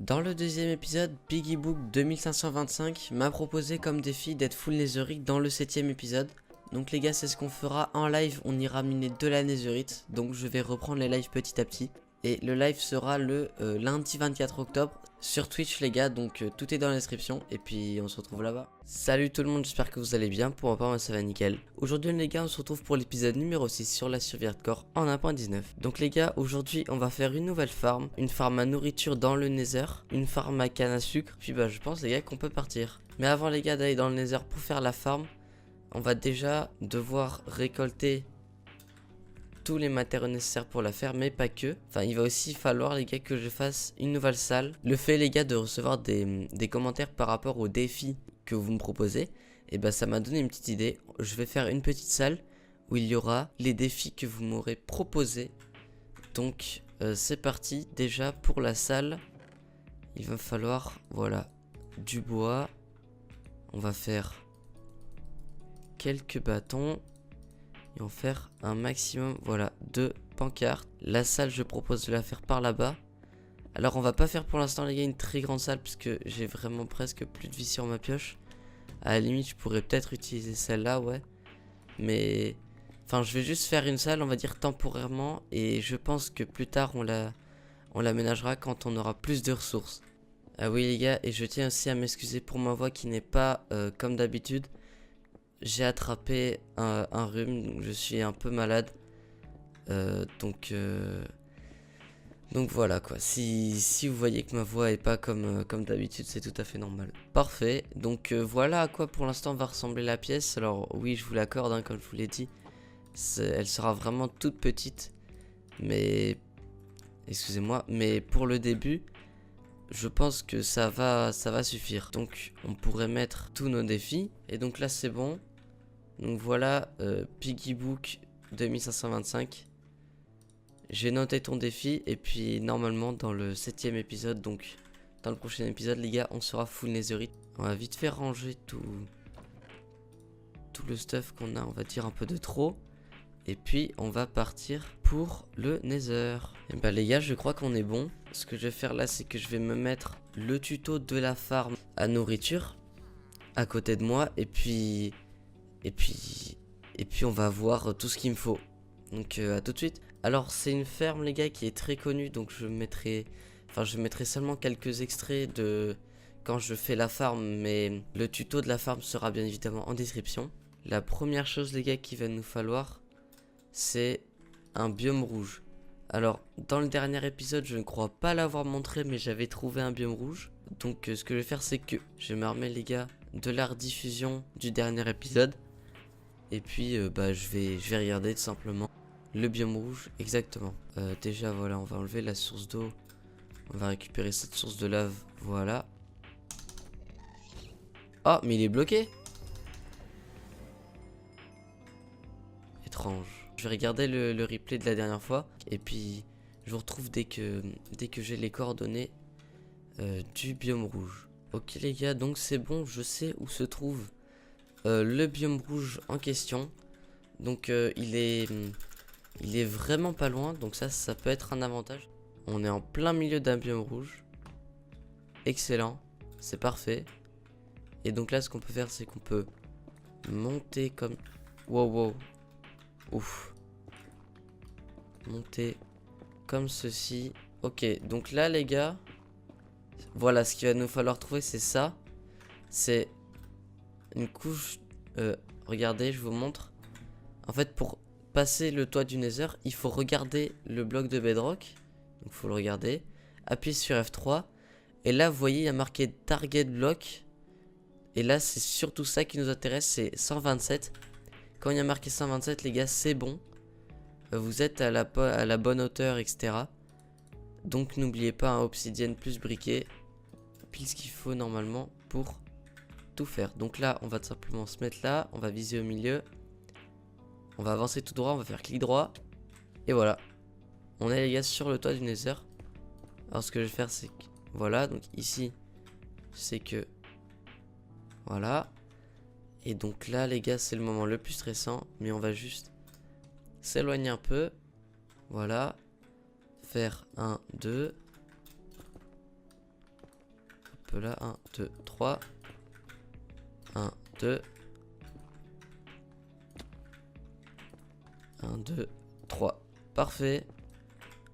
Dans le deuxième épisode, Piggybook 2525 m'a proposé comme défi d'être full netherite dans le septième épisode. Donc les gars, c'est ce qu'on fera en live, on ira miner de la netherite. Donc je vais reprendre les lives petit à petit. Et le live sera le lundi 24 octobre sur Twitch les gars, donc tout est dans la description. Et puis on se retrouve là-bas. Salut tout le monde, j'espère que vous allez bien, pour ma part moi ça va nickel. Aujourd'hui les gars, on se retrouve pour l'épisode numéro 6 sur la survie hardcore en 1.19. Donc les gars, aujourd'hui on va faire une nouvelle farm. Une farm à nourriture dans le nether, une farm à canne à sucre. Puis bah je pense les gars qu'on peut partir. Mais avant les gars d'aller dans le nether pour faire la farm, on va déjà devoir récolter tous les matériaux nécessaires pour la faire, mais pas que. Enfin, il va aussi falloir, les gars, que je fasse une nouvelle salle. Le fait, les gars, de recevoir des commentaires par rapport aux défis que vous me proposez, et bah ça m'a donné une petite idée. Je vais faire une petite salle où il y aura les défis que vous m'aurez proposés. Donc, c'est parti. Déjà, pour la salle, il va falloir, voilà, du bois. On va faire quelques bâtons. Et en faire un maximum, voilà, de pancartes. La salle, je propose de la faire par là-bas. Alors on va pas faire pour l'instant les gars une très grande salle, puisque j'ai vraiment presque plus de vie sur ma pioche. À la limite je pourrais peut-être utiliser celle-là, ouais. Mais, enfin je vais juste faire une salle, on va dire temporairement. Et je pense que plus tard on l'aménagera quand on aura plus de ressources. Ah oui les gars, et je tiens aussi à m'excuser pour ma voix qui n'est pas comme d'habitude. J'ai attrapé un rhume, donc je suis un peu malade. Donc voilà quoi. Si vous voyez que ma voix est pas comme d'habitude, c'est tout à fait normal. Parfait. Donc voilà à quoi pour l'instant va ressembler la pièce. Alors oui, je vous l'accorde, hein, comme je vous l'ai dit. Elle sera vraiment toute petite. Mais excusez-moi. Mais pour le début, je pense que ça va suffire. Donc on pourrait mettre tous nos défis. Et donc là c'est bon. Donc voilà, Piggybook 2525. J'ai noté ton défi. Et puis normalement dans le 7ème épisode, donc dans le prochain épisode les gars, on sera full netherite. On va vite faire ranger tout le stuff qu'on a, on va dire un peu de trop. Et puis on va partir pour le nether. Et bah les gars, je crois qu'on est bon. Ce que je vais faire là, c'est que je vais me mettre le tuto de la farm à nourriture à côté de moi. Et puis on va voir tout ce qu'il me faut. Donc à tout de suite. Alors c'est une ferme les gars qui est très connue. Donc je mettrai seulement quelques extraits de quand je fais la farm. Mais le tuto de la farm sera bien évidemment en description. La première chose les gars qu'il va nous falloir, c'est un biome rouge. Alors dans le dernier épisode je ne crois pas l'avoir montré, mais j'avais trouvé un biome rouge. Donc ce que je vais faire, c'est que je vais me remettre les gars de la rediffusion du dernier épisode. Et puis bah je vais regarder tout simplement le biome rouge exactement. Déjà voilà, on va enlever la source d'eau. On va récupérer cette source de lave. Voilà. Oh mais il est bloqué. Étrange. Je vais regarder le replay de la dernière fois. Et puis je vous retrouve dès que j'ai les coordonnées du biome rouge. Ok les gars, donc c'est bon, je sais où se trouve le biome rouge en question. Donc il est vraiment pas loin. Donc ça peut être un avantage. On est en plein milieu d'un biome rouge. Excellent, c'est parfait. Et donc là ce qu'on peut faire, c'est qu'on peut monter comme... Wow. Ouf. Monter comme ceci. Ok, donc là les gars, voilà, ce qu'il va nous falloir trouver, c'est ça. C'est une couche... regardez, je vous montre. En fait, pour passer le toit du nether, il faut regarder le bloc de bedrock. Donc il faut le regarder. Appuyer sur F3. Et là, vous voyez, il y a marqué target block. Et là, c'est surtout ça qui nous intéresse, c'est 127. Quand il y a marqué 127, les gars, c'est bon. Vous êtes à la bonne hauteur, etc. Donc n'oubliez pas un obsidienne plus briquet. Pile ce qu'il faut normalement pour tout faire. Donc là, on va tout simplement se mettre là. On va viser au milieu. On va avancer tout droit, on va faire clic droit. Et voilà. On est les gars sur le toit du nether. Alors ce que je vais faire, c'est que... Voilà, donc ici, c'est que... Voilà. Et donc là les gars, c'est le moment le plus stressant. Mais on va juste s'éloigner un peu. Voilà. Faire 1, 2. peu là. 1, 2, 3. 1, 2. 1, 2, 3. Parfait.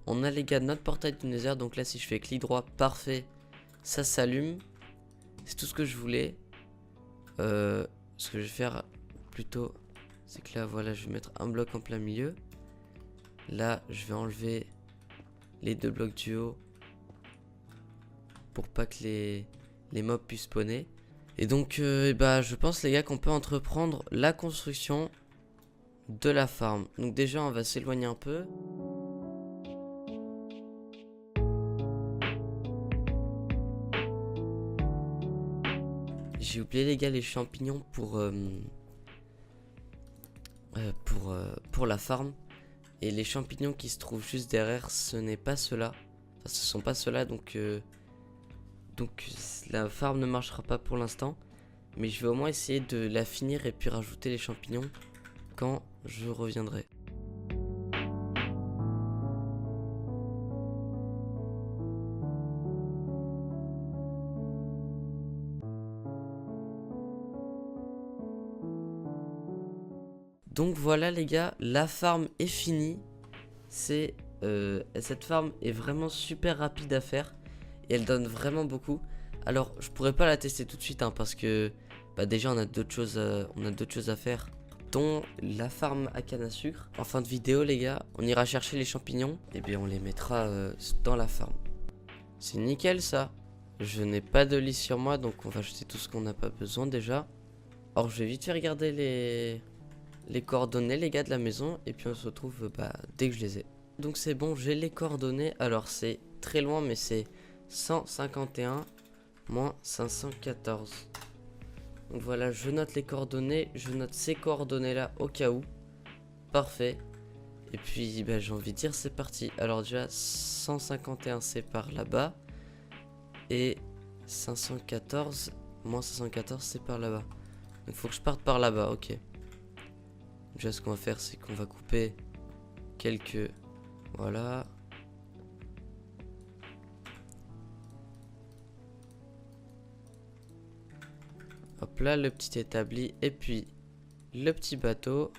On a les gars notre portail du Nether. Donc là si je fais clic droit, parfait. Ça s'allume. C'est tout ce que je voulais. Ce que je vais faire plutôt, c'est que là voilà, je vais mettre un bloc en plein milieu. Là je vais enlever les 2 blocs du haut pour pas que les mobs puissent spawner. Et donc je pense les gars qu'on peut entreprendre la construction de la farm. Donc déjà on va s'éloigner un peu. J'ai oublié les gars les champignons pour la farm. Et les champignons qui se trouvent juste derrière, ce n'est pas ceux-là. Enfin, ce sont pas ceux-là, donc la farm ne marchera pas pour l'instant. Mais je vais au moins essayer de la finir et puis rajouter les champignons quand je reviendrai. Donc voilà les gars, la farm est finie. Cette farm est vraiment super rapide à faire et elle donne vraiment beaucoup. Alors je pourrais pas la tester tout de suite parce que déjà on a d'autres choses à faire, dont la farm à canne à sucre. En fin de vidéo les gars, on ira chercher les champignons et bien on les mettra dans la farm. C'est nickel ça. Je n'ai pas de lit sur moi donc on va jeter tout ce qu'on n'a pas besoin déjà. Alors je vais vite faire regarder les coordonnées les gars de la maison et puis on se retrouve dès que je les ai. Donc c'est bon, j'ai les coordonnées. Alors c'est très loin mais c'est 151 moins 514. Donc voilà, je note les coordonnées, je note ces coordonnées là au cas où. Parfait. Et puis j'ai envie de dire c'est parti. Alors déjà 151 c'est par là-bas et 514 moins 514 c'est par là-bas. Donc faut que je parte par là-bas, ok. Déjà ce qu'on va faire c'est qu'on va couper quelques... Voilà. Hop là le petit établi et puis le petit bateau.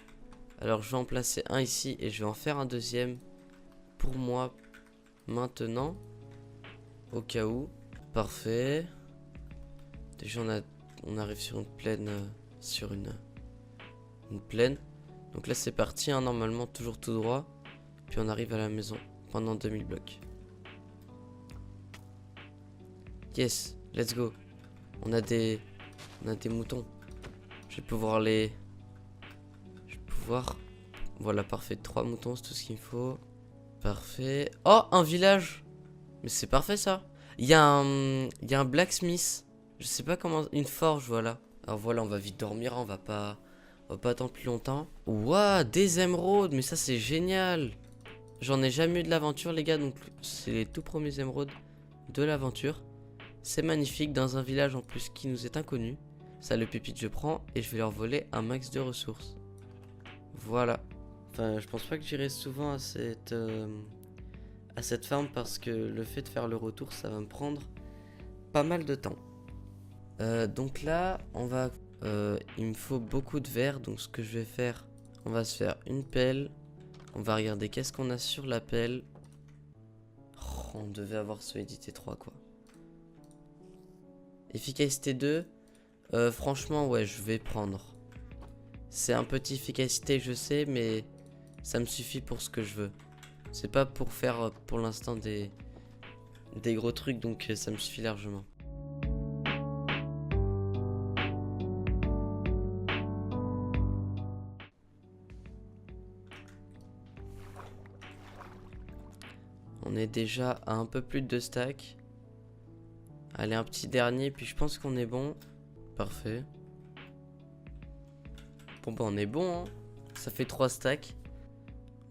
Alors je vais en placer un ici et je vais en faire un deuxième pour moi maintenant. Au cas où. Parfait. Déjà on arrive sur une plaine. Sur une plaine. Donc là c'est parti normalement toujours tout droit. Puis on arrive à la maison pendant 2000 blocs. Yes, let's go. On a des moutons. Je vais pouvoir les... Voilà, parfait. 3 moutons, c'est tout ce qu'il me faut. Parfait. Oh, un village. Mais c'est parfait ça. Il y a un blacksmith. Je sais pas comment... Une forge, voilà. Alors voilà, on va vite dormir, on va pas attendre plus longtemps. Ouah, des émeraudes, mais ça c'est génial. J'en ai jamais eu de l'aventure les gars, donc c'est les tout premiers émeraudes de l'aventure. C'est magnifique, dans un village en plus qui nous est inconnu. Ça le pépite je prends et je vais leur voler un max de ressources. Voilà. Enfin je pense pas que j'irai souvent à cette ferme parce que le fait de faire le retour ça va me prendre pas mal de temps. Donc là il me faut beaucoup de verre, donc ce que je vais faire, on va se faire une pelle. On va regarder qu'est-ce qu'on a sur la pelle. Oh, on devait avoir solidité 3 quoi. Efficacité 2. Franchement ouais je vais prendre. C'est un petit efficacité je sais mais ça me suffit pour ce que je veux. C'est pas pour faire pour l'instant des gros trucs donc ça me suffit largement. On est déjà à un peu plus de 2 stacks. Allez, un petit dernier, puis je pense qu'on est bon. Parfait. Bon, on est bon, hein. Ça fait 3 stacks.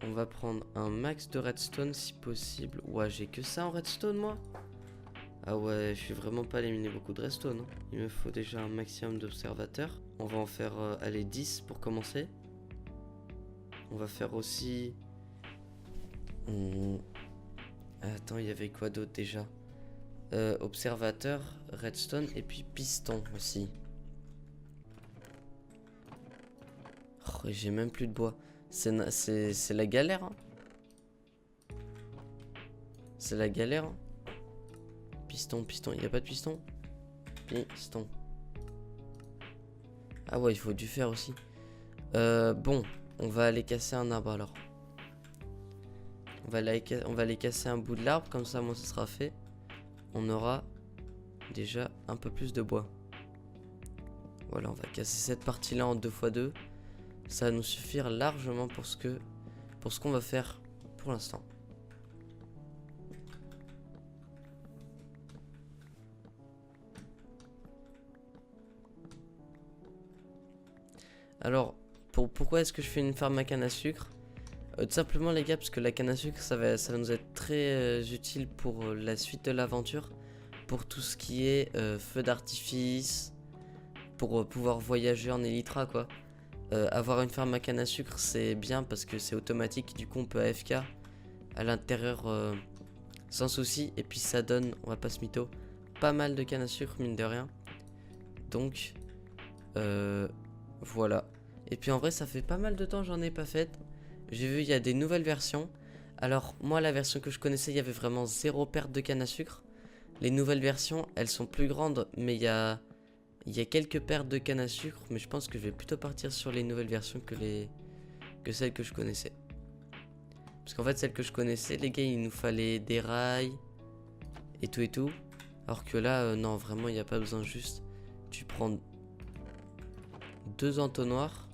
On va prendre un max de redstone si possible. Ouais, j'ai que ça en redstone, moi. Ah ouais, je suis vraiment pas allé miner beaucoup de redstone. Hein. Il me faut déjà un maximum d'observateurs. On va en faire, allez, 10 pour commencer. On va faire aussi... Attends, il y avait quoi d'autre déjà? Observateur, redstone et puis piston aussi. Oh, j'ai même plus de bois. C'est la galère. Hein. C'est la galère. Hein. Piston. Il n'y a pas de piston? Piston. Ah ouais, il faut du fer aussi. Bon, on va aller casser un arbre alors. On va aller casser un bout de l'arbre, comme ça, moi, ce sera fait. On aura déjà un peu plus de bois. Voilà, on va casser cette partie-là en 2x2. Ça va nous suffire largement pour ce qu'on va faire pour l'instant. Alors, pourquoi est-ce que je fais une ferme à canne à sucre? Tout simplement les gars, parce que la canne à sucre ça va nous être très utile pour la suite de l'aventure. Pour tout ce qui est feu d'artifice, pour pouvoir voyager en Elytra quoi. Avoir une ferme à canne à sucre c'est bien parce que c'est automatique, du coup on peut AFK à l'intérieur sans souci. Et puis ça donne, on va pas se mytho, pas mal de canne à sucre mine de rien. Donc voilà. Et puis en vrai ça fait pas mal de temps j'en ai pas fait. J'ai vu il y a des nouvelles versions. Alors moi la version que je connaissais il y avait vraiment zéro perte de canne à sucre. Les nouvelles versions elles sont plus grandes mais il y a quelques pertes de canne à sucre. Mais je pense que je vais plutôt partir sur les nouvelles versions que celles que je connaissais. Parce qu'en fait celles que je connaissais les gars il nous fallait des rails et tout. Alors que là non vraiment il n'y a pas besoin, juste tu prends 2 entonnoirs.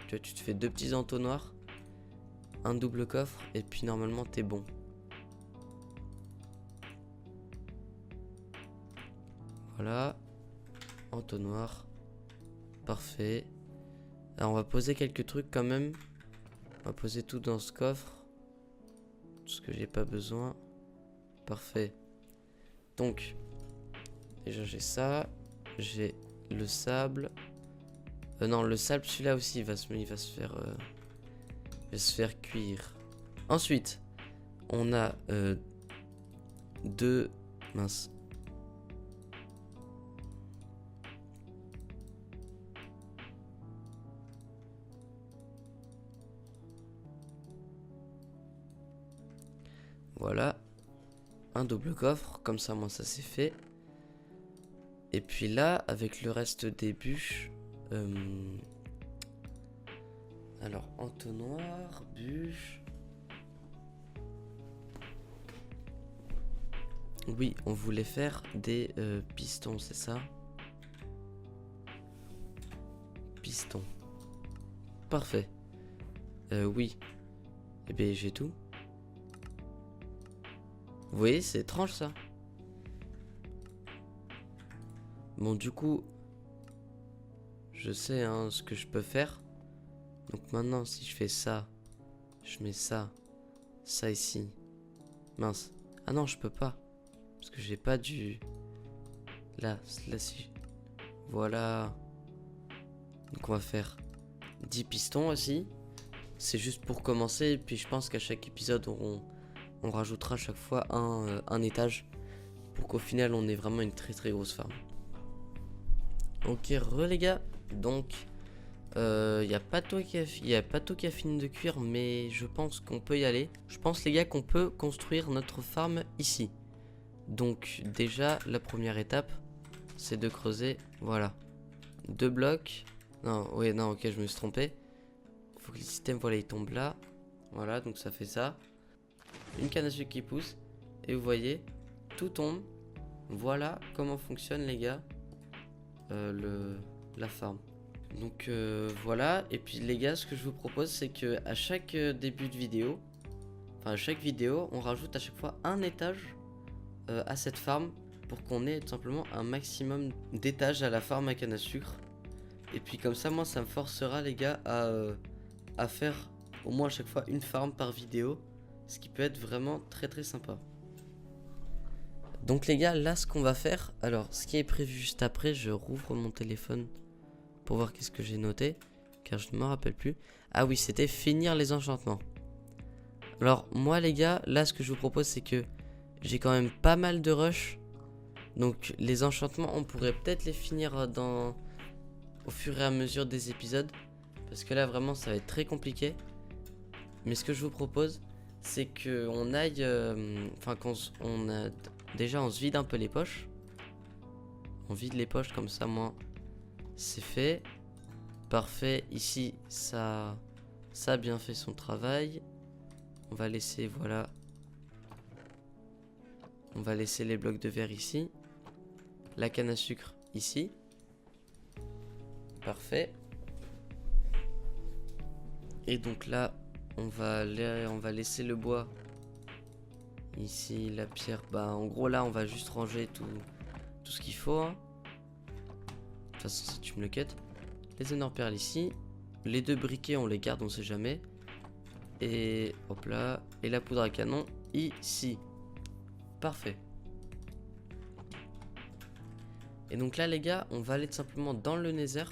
Tu te fais 2 petits entonnoirs, un double coffre et puis normalement t'es bon. Voilà, entonnoir, parfait. Alors on va poser quelques trucs quand même. On va poser tout dans ce coffre, tout ce que j'ai pas besoin. Parfait. Donc déjà j'ai ça, j'ai le sable. Non, le sable celui-là aussi il va se faire cuire. Ensuite, on a deux... Mince. Voilà. Un double coffre, comme ça moi ça c'est fait. Et puis là, avec le reste des bûches... Alors, entonnoir, bûche... Oui, on voulait faire des pistons, c'est ça? Pistons. Parfait. Oui. Eh bien, j'ai tout. Vous voyez, c'est étrange ça. Bon, du coup, je sais hein, ce que je peux faire. Donc maintenant, si je fais ça, je mets ça, ça ici. Mince. Ah non, je peux pas. Parce que j'ai pas du... Là si... Voilà. Donc on va faire 10 pistons aussi. C'est juste pour commencer. Et puis je pense qu'à chaque épisode, on rajoutera à chaque fois un étage. Pour qu'au final, on ait vraiment une très très grosse farm. Ok, les gars. Donc, y a pas tout qui a fini de cuire. Mais je pense qu'on peut y aller. Je pense les gars qu'on peut construire notre farm ici. Donc déjà la première étape c'est de creuser, voilà, 2 blocs. Non, oui, non, ok, je me suis trompé. Il faut que le système, voilà, il tombe là. Voilà, donc ça fait ça. Une canne à sucre qui pousse. Et vous voyez, tout tombe. Voilà comment fonctionne les gars la farm. Donc voilà, et puis les gars, ce que je vous propose c'est que à chaque début de vidéo, enfin à chaque vidéo, on rajoute à chaque fois un étage à cette farm pour qu'on ait tout simplement un maximum d'étages à la farm à canne à sucre. Et puis comme ça moi ça me forcera les gars à faire au moins à chaque fois une farm par vidéo, ce qui peut être vraiment très très sympa. Donc les gars, là ce qu'on va faire, alors ce qui est prévu juste après, je rouvre mon téléphone pour voir qu'est-ce que j'ai noté, car je ne me rappelle plus. Ah oui, c'était finir les enchantements. Alors moi les gars, là ce que je vous propose c'est que j'ai quand même pas mal de rush. Donc les enchantements, on pourrait peut-être les finir au fur et à mesure des épisodes. Parce que là vraiment ça va être très compliqué. Mais ce que je vous propose, c'est qu'on aille... Enfin déjà on se vide un peu les poches. On vide les poches comme ça, moi c'est fait. Parfait, ici ça a bien fait son travail. On va laisser, voilà. On va laisser les blocs de verre ici. La canne à sucre ici. Parfait. Et donc là, on va laisser le bois ici, la pierre. Bah en gros là, on va juste ranger tout ce qu'il faut. Hein. De toute façon, si tu me le cut. Les ender perles ici. Les 2 briquets, on les garde, on sait jamais. Et hop là. Et la poudre à canon ici. Parfait. Et donc là les gars, on va aller tout simplement dans le Nether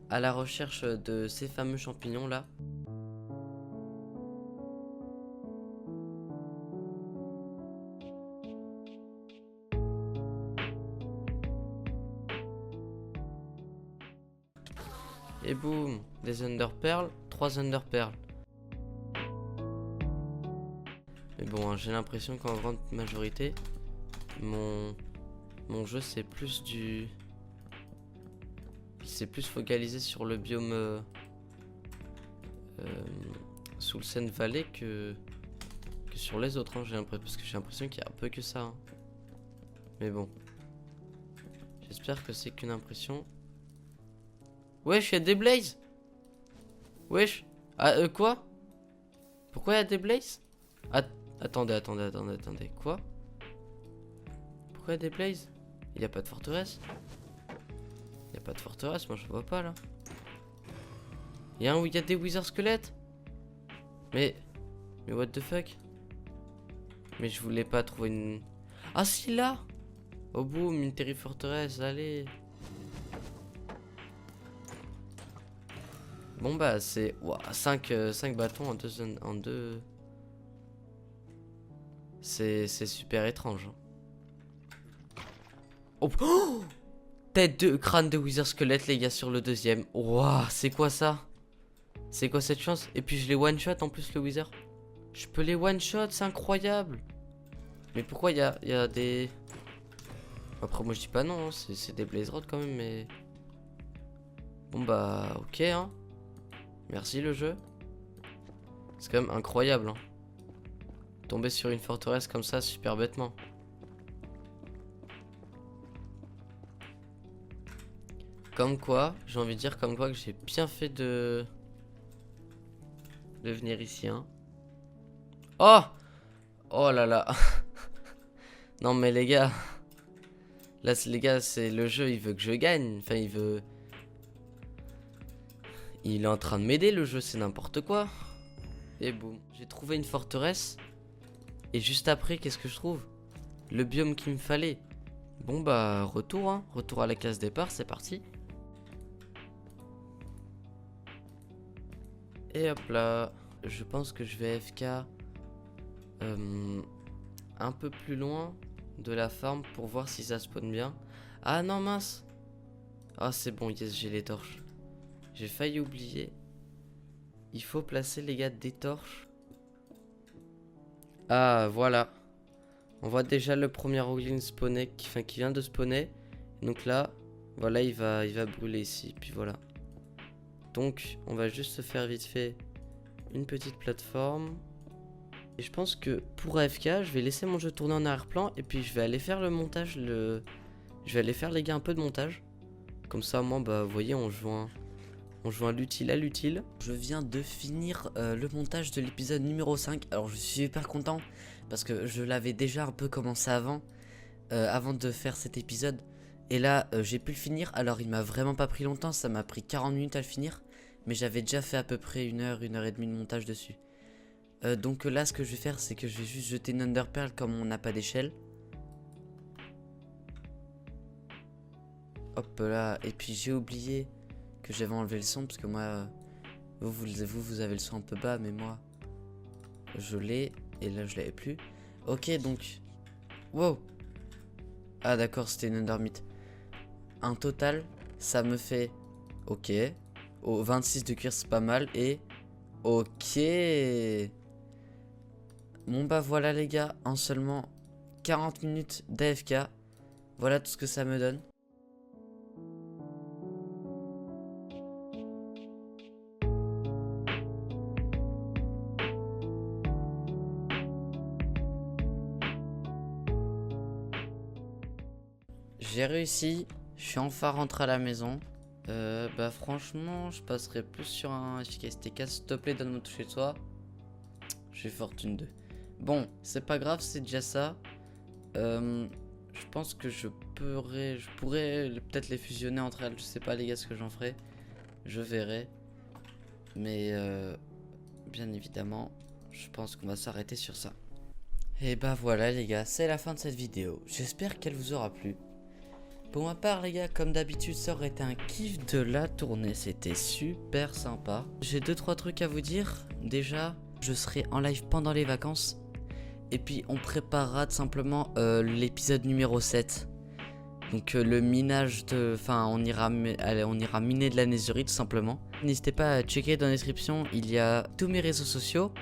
à la recherche de ces fameux champignons là. Et boum, des Ender Pearls, 3 Ender Pearls. Mais bon, hein, j'ai l'impression qu'en grande majorité, mon jeu c'est plus focalisé sur le biome Soulsane Valley que sur les autres, hein, parce que j'ai l'impression qu'il y a un peu que ça. Hein. Mais bon, j'espère que c'est qu'une impression. Wesh, il y a des blazes. Wesh. Ah, quoi? Pourquoi il y a des blazes? Attendez. Quoi? Pourquoi il y a des blazes? Il n'y a pas de forteresse? Il n'y a pas de forteresse, moi je vois pas là. Il y a un où il y a des wizard squelettes? Mais what the fuck? Mais je voulais pas trouver une... Ah si, là! Oh boum, une terrible forteresse, allez! Bon bah c'est 5 bâtons en deux. C'est super étrange. Oh, oh, tête de crâne de wizard squelette les gars sur le deuxième. Waouh, c'est quoi ça? C'est quoi cette chance? Et puis je les one shot en plus le wizard. Je peux les one shot, c'est incroyable. Mais pourquoi il y a des... Après moi je dis pas non, hein, c'est des blaze rods quand même mais... Bon bah ok hein. Merci le jeu. C'est quand même incroyable. Hein. Tomber sur une forteresse comme ça super bêtement. Comme quoi, j'ai envie de dire comme quoi que j'ai bien fait de venir ici. Hein. Oh! Oh là là. Non mais les gars. Là les gars, c'est le jeu, il veut que je gagne. Enfin il veut... Il est en train de m'aider le jeu, c'est n'importe quoi. Et boum, j'ai trouvé une forteresse. Et juste après, qu'est-ce que je trouve? Le biome qu'il me fallait. Bon bah, retour, hein. Retour à la case départ, c'est parti. Et hop là. Je pense que je vais FK un peu plus loin de la farm pour voir si ça spawn bien. Ah non, mince. Ah c'est bon, yes, j'ai les torches. J'ai failli oublier. Il faut placer les gars des torches. Ah voilà. On voit déjà le premier Roglin spawner qui vient de spawner. Donc là, voilà, il va brûler ici. Puis voilà. Donc on va juste se faire vite fait une petite plateforme. Et je pense que pour AFK, je vais laisser mon jeu tourner en arrière-plan. Et puis je vais aller faire le montage. Je vais aller faire les gars un peu de montage. Comme ça, moi, bah vous voyez, on joint l'utile à l'utile. Je viens de finir le montage de l'épisode numéro 5. Alors je suis super content parce que je l'avais déjà un peu commencé avant de faire cet épisode. Et là j'ai pu le finir. Alors il m'a vraiment pas pris longtemps, ça m'a pris 40 minutes à le finir. Mais j'avais déjà fait à peu près 1 heure et demie de montage dessus. Donc là ce que je vais faire c'est que je vais juste jeter une Ender Pearl comme on n'a pas d'échelle. Hop là, et puis j'ai oublié que j'avais enlevé le son parce que moi vous avez le son un peu bas mais moi je l'ai et là je l'avais plus. Ok donc wow, Ah d'accord, c'était une Endermite. Un total, ça me fait... Ok. Oh, 26 de cuir, c'est pas mal. Et... Ok. Bon bah voilà les gars, en seulement 40 minutes d'AFK, voilà tout ce que ça me donne. J'ai réussi, je suis enfin rentré à la maison. Bah franchement, je passerai plus sur un efficacité 4. S'il te plaît, donne-moi tout chez toi. J'ai fortune 2. Bon, c'est pas grave, c'est déjà ça. Je pense que je pourrais peut-être les fusionner entre elles. Je sais pas les gars ce que j'en ferai. Je verrai. Mais bien évidemment, je pense qu'on va s'arrêter sur ça. Et bah voilà les gars, c'est la fin de cette vidéo. J'espère qu'elle vous aura plu. Pour ma part les gars, comme d'habitude, ça aurait été un kiff de la tournée. C'était super sympa. J'ai 2-3 trucs à vous dire. Déjà, je serai en live pendant les vacances. Et puis on préparera tout simplement l'épisode numéro 7. Donc le minage de... Enfin on ira miner de la netherite tout simplement. N'hésitez pas à checker dans la description, il y a tous mes réseaux sociaux.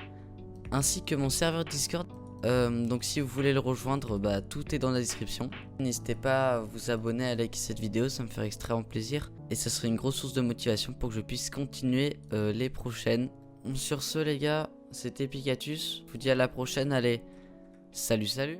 Ainsi que mon serveur Discord. Donc si vous voulez le rejoindre, bah tout est dans la description. N'hésitez pas à vous abonner, à liker cette vidéo, ça me ferait extrêmement plaisir. Et ce serait une grosse source de motivation pour que je puisse continuer les prochaines. Sur ce les gars, c'était Pikatus. Je vous dis à la prochaine, allez, salut salut.